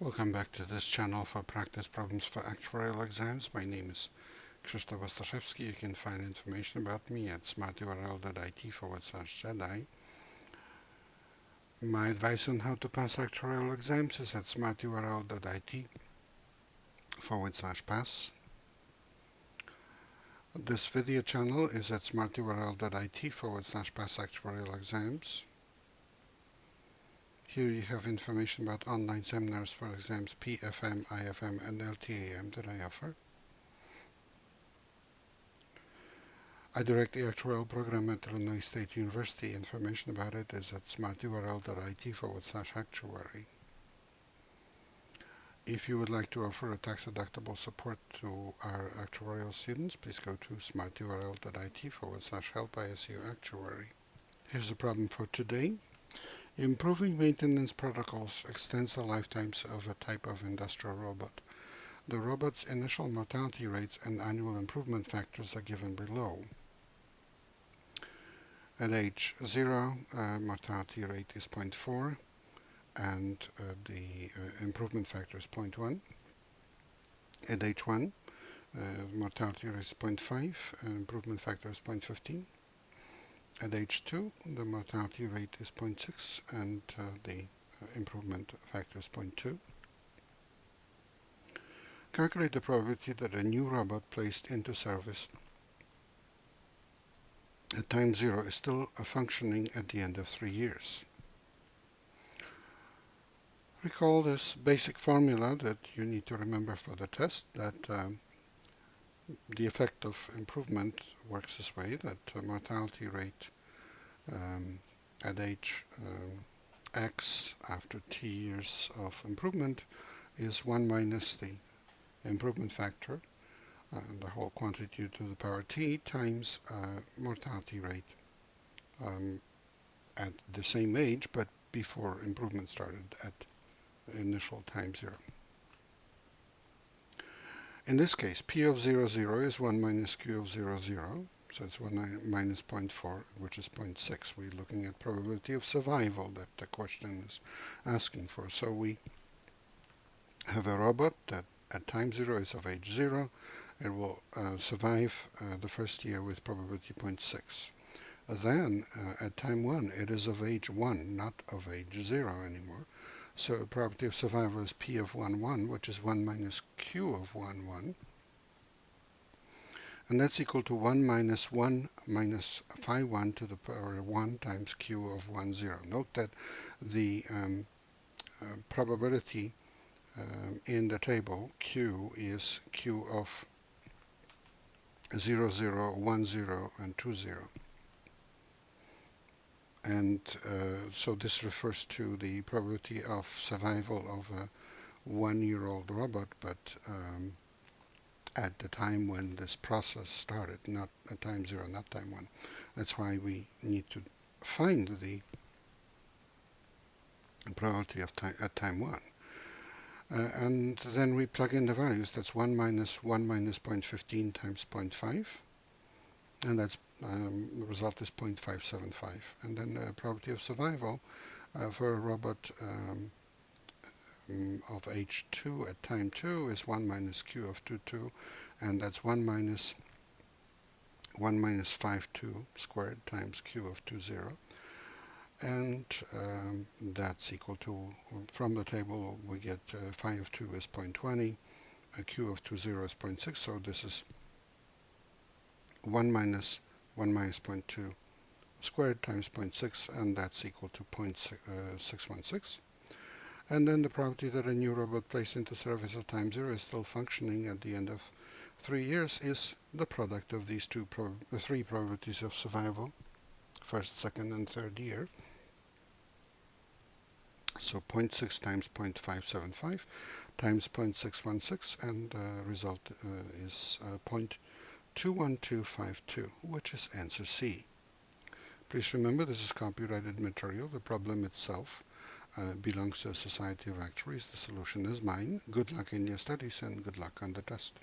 Welcome back to this channel for practice problems for actuarial exams. My name is Krzysztof Ostaszewski. You can find information about me at smarturl.it/Jedi. My advice on how to pass actuarial exams is at smarturl.it/pass. This video channel is at smarturl.it/pass actuarial exams. Here you have information about online seminars for exams PFM, IFM, and LTAM that I offer. I direct the Actuarial program at Illinois State University. Information about it is at smarturl.it/actuary. If you would like to offer a tax-deductible support to our actuarial students, please go to smarturl.it/help-ISU-actuary. Here's the problem for today. Improving maintenance protocols extends the lifetimes of a type of industrial robot. The robot's initial mortality rates and annual improvement factors are given below. At age 0, mortality rate is 0.4 and the improvement factor is 0.1. At age 1, mortality rate is 0.5 and improvement factor is 0.15. At age 2, the mortality rate is 0.6 and the improvement factor is 0.2. Calculate the probability that a new robot placed into service at time 0 is still functioning at the end of 3 years. Recall this basic formula that you need to remember for the test, that the effect of improvement works this way, that mortality rate at age x after t years of improvement is 1 minus the improvement factor, the whole quantity to the power t, times mortality rate at the same age but before improvement started at initial time 0. In this case, P of 0, 0 is 1 minus Q of 0, 0. So it's 1 minus 0.4, which is 0.6. We're looking at probability of survival that the question is asking for. So we have a robot that at time 0 is of age 0. It will survive the first year with probability 0.6. Then at time 1, it is of age 1, not of age 0 anymore. So probability of survival is P of 1, 1, which is 1 minus Q of 1, 1. And that's equal to 1 minus phi 1 to the power 1 times Q of 1, 0. Note that the probability in the table, Q, is Q of 0, 0, 1, 0, and 2, 0. And so this refers to the probability of survival of a 1-year-old robot, but at the time when this process started, not at time 0, not time 1. That's why we need to find the probability of at time 1. And then we plug in the values. That's 1 minus 0.15 times 0.5. And that's the result is 0.575. And then the probability of survival for a robot of age 2 at time 2 is 1 minus Q of 2, 2. And that's 1 minus 5, 2 squared times Q of 2, 0. And that's equal to, from the table, we get phi of 2 is 0.20, Q of 2, 0 is 0.6, so this is 1 minus 0.2 squared times 0.6, and that's equal to 0.616. And then the probability that a new robot placed into service at time 0 is still functioning at the end of 3 years is the product of these three probabilities of survival, first, second, and third year. So 0.6 times 0.575 times 0.616, and the result is 0.21252, which is answer C. Please remember, this is copyrighted material. The problem itself belongs to a society of actuaries. The solution is mine. Good luck in your studies and good luck on the test.